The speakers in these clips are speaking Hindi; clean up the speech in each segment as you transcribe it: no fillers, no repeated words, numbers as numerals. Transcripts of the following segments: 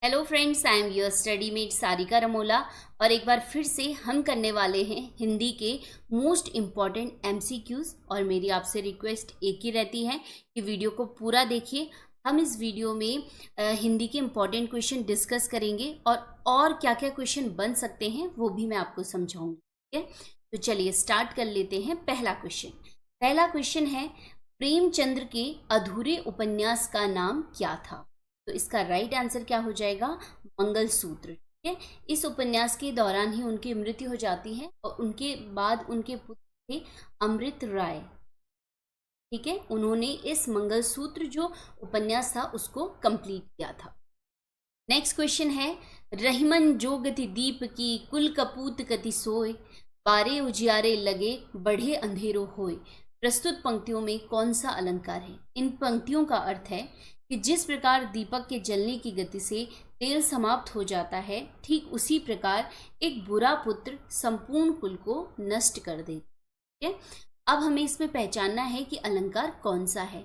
Hello friends, I am your study mate Sarika Ramola. और एक बार फिर से हम करने वाले हैं हिंदी के मोस्ट इम्पॉर्टेंट एमसीक्यूज। और मेरी आपसे रिक्वेस्ट एक ही रहती है कि वीडियो को पूरा देखिए। हम इस वीडियो में हिंदी के इम्पॉर्टेंट क्वेश्चन डिस्कस करेंगे और क्या क्या क्वेश्चन बन सकते हैं वो भी मैं आपको समझाऊंगी। ठीक है, तो चलिए स्टार्ट कर लेते हैं। पहला क्वेश्चन है, प्रेमचंद्र के अधूरे उपन्यास का नाम क्या था? तो इसका राइट आंसर क्या हो जाएगा? मंगलसूत्र। ठीक है, इस उपन्यास के दौरान ही उनकी मृत्यु हो जाती है और उनके बाद उनके पुत्र थे अमृत राय। ठीक है, उन्होंने इस मंगलसूत्र जो उपन्यास था उसको कंप्लीट किया था। नेक्स्ट क्वेश्चन है, रहीमन जो गति दीप की कुल कपूत कति सोए, बारे उजियारे लगे बढ़े अंधेरो होए। प्रस्तुत पंक्तियों में कौन सा अलंकार है? इन पंक्तियों का अर्थ है कि जिस प्रकार दीपक के जलने की गति से तेल समाप्त हो जाता है, ठीक उसी प्रकार एक बुरा पुत्र संपूर्ण कुल को नष्ट कर देता है। अब हमें इसमें पहचानना है कि अलंकार कौन सा है।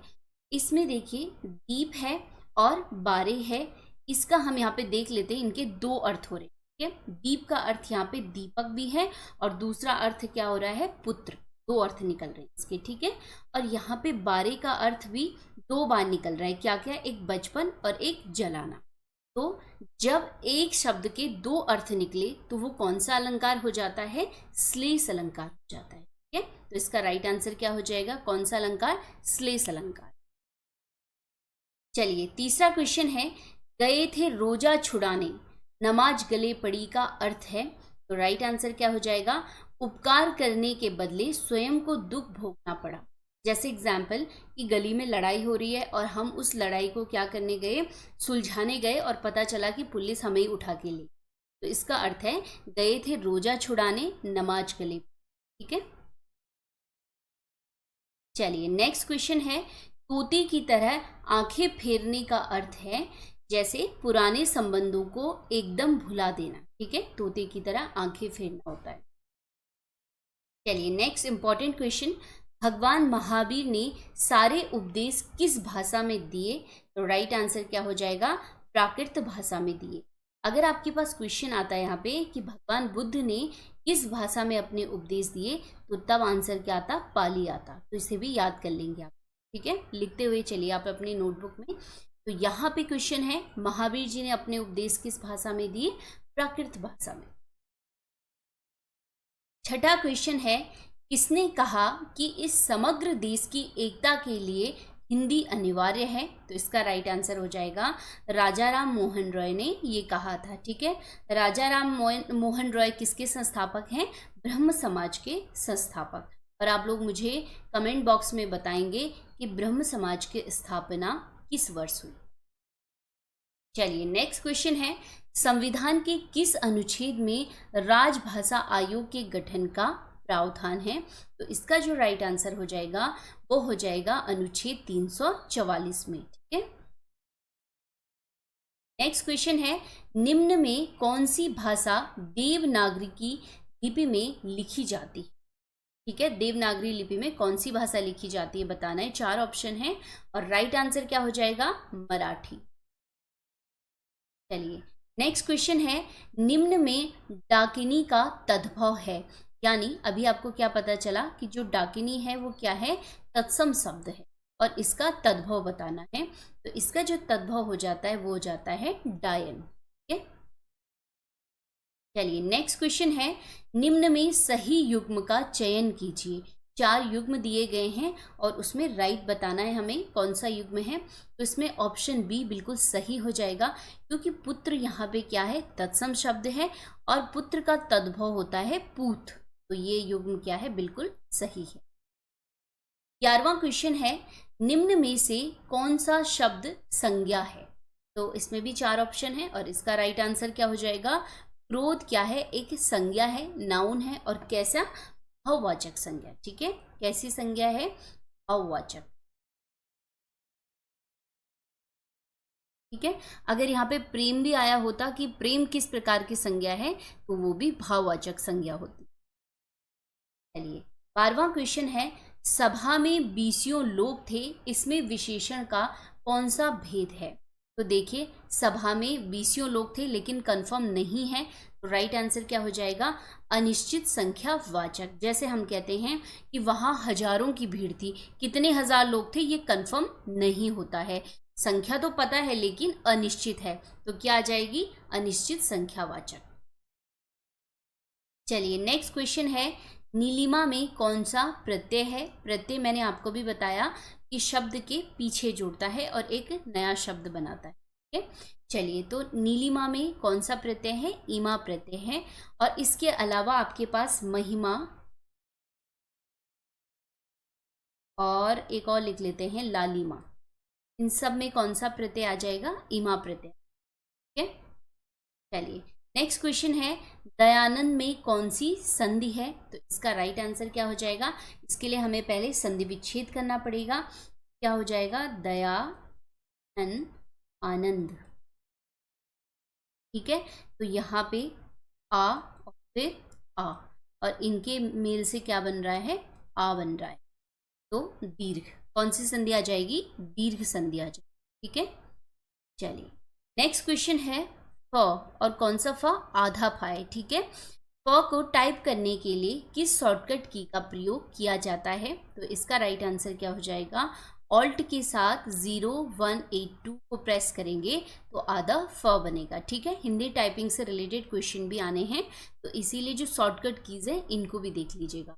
इसमें देखिए, दीप है और बारे है। इसका हम यहाँ पे देख लेते हैं, इनके दो अर्थ हो रहे हैं। ठीक है, दीप का अर्थ यहाँ पे दीपक भी है और दूसरा अर्थ क्या हो रहा है? पुत्र। दो अर्थ निकल रहे हैं इसके। ठीक है, और यहाँ पे बारे का अर्थ भी दो बार निकल रहा है। क्या क्या? एक बचपन और एक जलाना। तो जब एक शब्द के दो अर्थ निकले तो वो कौन सा अलंकार हो जाता है? श्लेष अलंकार हो जाता है। ठीक है, तो इसका राइट आंसर क्या हो जाएगा? कौन सा अलंकार? श्लेष अलंकार। चलिए तीसरा क्वेश्चन है, गए थे रोजा छुड़ाने नमाज गले पड़ी का अर्थ है। तो राइट आंसर क्या हो जाएगा? उपकार करने के बदले स्वयं को दुख भोगना पड़ा। जैसे एग्जाम्पल कि गली में लड़ाई हो रही है और हम उस लड़ाई को क्या करने गए? सुलझाने गए और पता चला कि पुलिस हमें ही उठा के ली। तो इसका अर्थ है गए थे रोजा छुड़ाने नमाज गले। ठीक है, चलिए नेक्स्ट क्वेश्चन है, तोते की तरह आंखें फेरने का अर्थ है जैसे पुराने संबंधों को एकदम भुला देना। ठीक है, तोते की तरह आंखें फेरना होता है। चलिए नेक्स्ट इंपॉर्टेंट क्वेश्चन, भगवान महावीर ने सारे उपदेश किस भाषा में दिए? तो राइट आंसर क्या हो जाएगा? प्राकृत भाषा में दिए। अगर आपके पास क्वेश्चन आता है यहाँ पे कि भगवान बुद्ध ने किस भाषा में अपने उपदेश दिए, तो तब आंसर क्या आता? पाली आता। तो इसे भी याद कर लेंगे आप। ठीक है, लिखते हुए चलिए आप अपनी नोटबुक में। तो यहाँ पे क्वेश्चन है, महावीर जी ने अपने उपदेश किस भाषा में दिए? प्राकृत भाषा में। छठा क्वेश्चन है, किसने कहा कि इस समग्र देश की एकता के लिए हिंदी अनिवार्य है? तो इसका राइट आंसर हो जाएगा राजा राम मोहन रॉय ने ये कहा था। ठीक है, राजा राम मोहन रॉय किसके संस्थापक हैं? ब्रह्म समाज के संस्थापक। और आप लोग मुझे कमेंट बॉक्स में बताएंगे कि ब्रह्म समाज की स्थापना किस वर्ष हुई। चलिए नेक्स्ट क्वेश्चन है, संविधान के किस अनुच्छेद में राजभाषा आयोग के गठन का प्रावधान है? तो इसका जो राइट आंसर हो जाएगा वो हो जाएगा अनुच्छेद 344 में। ठीक है, नेक्स्ट क्वेश्चन है, निम्न में कौन सी भाषा देवनागरी लिपि में लिखी जाती है? ठीक है, देवनागरी लिपि में कौन सी भाषा लिखी जाती है बताना है। 4 ऑप्शन है और राइट आंसर क्या हो जाएगा? मराठी। चलिए नेक्स्ट क्वेश्चन है, निम्न में डाकिनी का तद्भव है। यानी अभी आपको क्या पता चला कि जो डाकिनी है वो क्या है? तत्सम शब्द है और इसका तद्भव बताना है। तो इसका जो तद्भव हो जाता है वो हो जाता है डायन। ठीक है, चलिए नेक्स्ट क्वेश्चन है, निम्न में सही युग्म का चयन कीजिए। 4 युग्म दिए गए हैं और उसमें राइट बताना है हमें कौन सा युग्म है। तो इसमें ऑप्शन बी बिल्कुल सही हो जाएगा, क्योंकि पुत्र यहाँ पे क्या है? तत्सम शब्द है और पुत्र का तद्भव होता है पूत। तो ये युग्म क्या है? बिल्कुल सही है। 11वां क्वेश्चन है, निम्न में से कौन सा शब्द संज्ञा है? तो इसमें भी 4 ऑप्शन है और इसका राइट आंसर क्या हो जाएगा? क्रोध क्या है? एक संज्ञा है, नाउन है और कैसा? भाववाचक संज्ञा। ठीक है, कैसी संज्ञा है? भाववाचक। ठीक है, अगर यहाँ पे प्रेम भी आया होता कि प्रेम किस प्रकार की संज्ञा है, तो वो भी भाववाचक संज्ञा होती। चलिए 12वां क्वेश्चन है, सभा में 20 लोग थे, इसमें विशेषण का कौन सा भेद है? तो देखिए सभा में 20 लोग थे लेकिन कंफर्म नहीं है, तो राइट आंसर क्या हो जाएगा, अनिश्चित संख्या वाचक। जैसे हम कहते हैं कि वहां हजारों की भीड़ थी, कितने हजार लोग थे ये कंफर्म नहीं होता है, संख्या तो पता है लेकिन अनिश्चित है, तो क्या आ जाएगी, अनिश्चित संख्या वाचक। चलिए नेक्स्ट क्वेश्चन है, नीलिमा में कौन सा प्रत्यय है। प्रत्यय मैंने आपको भी बताया कि शब्द के पीछे जुड़ता है और एक नया शब्द बनाता है, ठीक है। चलिए तो नीलिमा में कौन सा प्रत्यय है, ईमा प्रत्यय है। और इसके अलावा आपके पास महिमा और एक और लिख लेते हैं लालिमा, इन सब में कौन सा प्रत्यय आ जाएगा, ईमा प्रत्यय, ठीक है। चलिए नेक्स्ट क्वेश्चन है, दयानंद में कौन सी संधि है। तो इसका राइट आंसर क्या हो जाएगा, इसके लिए हमें पहले संधि विच्छेद करना पड़ेगा। क्या हो जाएगा, दया आनंद, ठीक है। तो यहाँ पे आ और फिर आ, और इनके मेल से क्या बन रहा है, आ बन रहा है, तो दीर्घ, कौन सी संधि आ जाएगी, दीर्घ संधि आ जाएगी, ठीक है। चलिए नेक्स्ट क्वेश्चन है, फ, और कौन सा फ, आधा फ है, ठीक है। फ को टाइप करने के लिए किस शॉर्टकट की का प्रयोग किया जाता है। तो इसका राइट आंसर क्या हो जाएगा, ऑल्ट के साथ 0182 को प्रेस करेंगे तो आधा फ बनेगा, ठीक है। हिंदी टाइपिंग से रिलेटेड क्वेश्चन भी आने हैं, तो इसीलिए जो शॉर्टकट कीज है इनको भी देख लीजिएगा।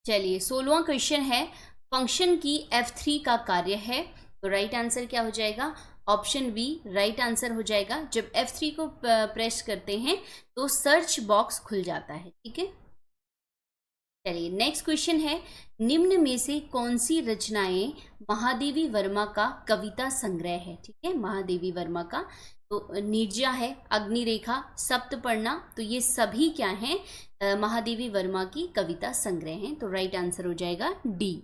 चलिए 16वां क्वेश्चन है, फंक्शन की F3 का कार्य है। तो राइट आंसर क्या हो जाएगा, ऑप्शन बी राइट आंसर हो जाएगा। जब F3 को प्रेस करते हैं तो सर्च बॉक्स खुल जाता है, ठीक है। चलिए नेक्स्ट क्वेश्चन है, निम्न में से कौन सी रचनाएं महादेवी वर्मा का कविता संग्रह है, ठीक है। महादेवी वर्मा का, तो निर्जा है, अग्निरेखा, सप्तपर्णा, तो ये सभी क्या हैं, महादेवी वर्मा की कविता संग्रह हैं, तो राइट आंसर हो जाएगा डी।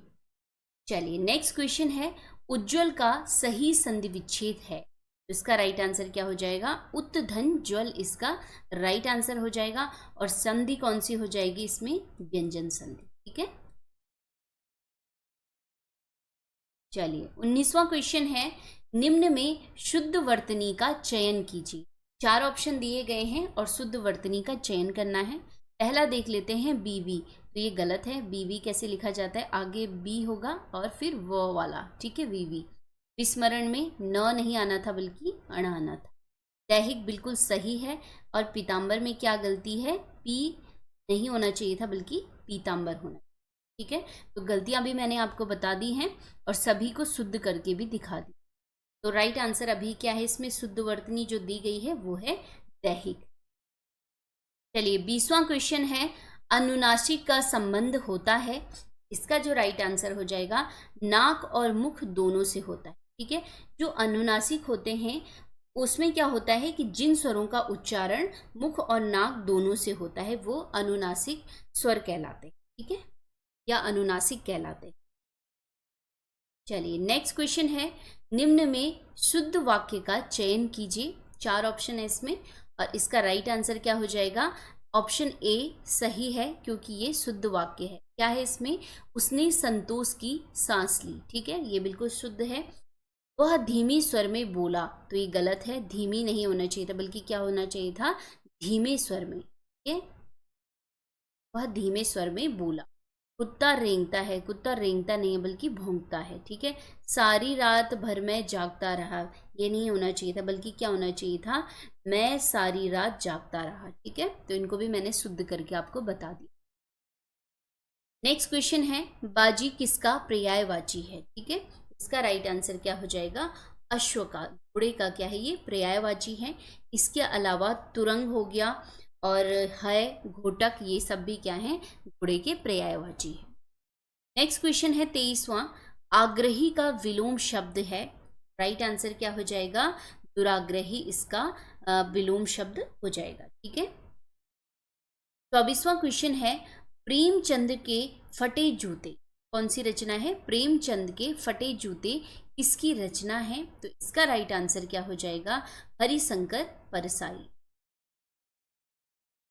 चलिए नेक्स्ट क्वेश्चन है, उज्ज्वल का सही संधि विच्छेद है। इसका राइट आंसर क्या हो जाएगा, उत्धन ज्वल इसका राइट आंसर हो जाएगा। और संधि कौन सी हो जाएगी इसमें, व्यंजन संधि, ठीक है। चलिए 19वां क्वेश्चन है, निम्न में शुद्ध वर्तनी का चयन कीजिए। 4 ऑप्शन दिए गए हैं और शुद्ध वर्तनी का चयन करना है। पहला देख लेते हैं बीवी, तो ये गलत है, बीवी कैसे लिखा जाता है, आगे बी होगा और फिर वो वाला, ठीक है, वीवी। विस्मरण में न नहीं आना था बल्कि अण आना था। दैहिक बिल्कुल सही है, और पीताम्बर में क्या गलती है, पी नहीं होना चाहिए था बल्कि पीताम्बर होना, ठीक है। तो गलतियां भी मैंने आपको बता दी हैं और सभी को शुद्ध करके भी दिखा दी। तो राइट आंसर अभी क्या है, इसमें शुद्ध वर्तनी जो दी गई है वो है दैहिक। चलिए 20वां क्वेश्चन है, अनुनासिक का संबंध होता है। इसका जो राइट आंसर हो जाएगा, नाक और मुख दोनों से होता है, ठीक है। जो अनुनासिक होते हैं उसमें क्या होता है कि जिन स्वरों का उच्चारण मुख और नाक दोनों से होता है वो अनुनासिक स्वर कहलाते हैं, ठीक है, या अनुनासिक कहलाते हैं। चलिए नेक्स्ट क्वेश्चन है, निम्न में शुद्ध वाक्य का चयन कीजिए। 4 ऑप्शन है इसमें और इसका राइट आंसर क्या हो जाएगा, ऑप्शन ए सही है क्योंकि ये शुद्ध वाक्य है। क्या है इसमें, उसने संतोष की सांस ली, ठीक है, ये बिल्कुल शुद्ध है। वह धीमी स्वर में बोला, तो ये गलत है, धीमी नहीं होना चाहिए था बल्कि क्या होना चाहिए था, धीमे स्वर में, ठीक है। वह धीमे स्वर में बोला। कुत्ता रेंगता है, कुत्ता रेंगता नहीं है बल्कि भौंकता है, ठीक है। सारी रात भर मैं जागता रहा, ये नहीं होना चाहिए था बल्कि क्या होना चाहिए था, मैं सारी रात जागता रहा, ठीक है। तो इनको भी मैंने शुद्ध करके आपको बता दिया। नेक्स्ट क्वेश्चन है, बाजी किसका पर्यायवाची है, ठीक है। इसका राइट आंसर क्या हो जाएगा, अश्व का, घोड़े का क्या है, ये पर्यायवाची है। इसके अलावा तुरंग हो गया और है, घोटक, ये सब भी क्या है, घोड़े के पर्यायवाची है। नेक्स्ट क्वेश्चन है 23वां, आग्रही का विलोम शब्द है। राइट आंसर क्या हो जाएगा, दुराग्रही इसका विलोम शब्द हो जाएगा, ठीक है। 24वां क्वेश्चन है, प्रेमचंद के फटे जूते, कौन सी रचना है, प्रेमचंद के फटे जूते किसकी रचना है। तो इसका राइट आंसर क्या हो जाएगा, हरिशंकर परसाई।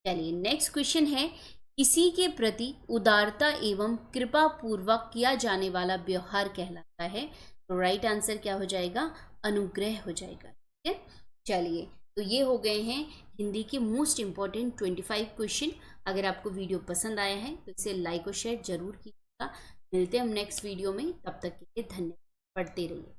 चलिए नेक्स्ट क्वेश्चन है, किसी के प्रति उदारता एवं कृपा पूर्वक किया जाने वाला व्यवहार कहलाता है। तो राइट आंसर क्या हो जाएगा, अनुग्रह हो जाएगा। ठीक है, चलिए, तो ये हो गए हैं हिंदी के मोस्ट इम्पॉर्टेंट 25 क्वेश्चन। अगर आपको वीडियो पसंद आया है तो इसे लाइक और शेयर जरूर कीजिएगा। मिलते हैं हम नेक्स्ट वीडियो में, तब तक के लिए धन्यवाद। पढ़ते रहिए।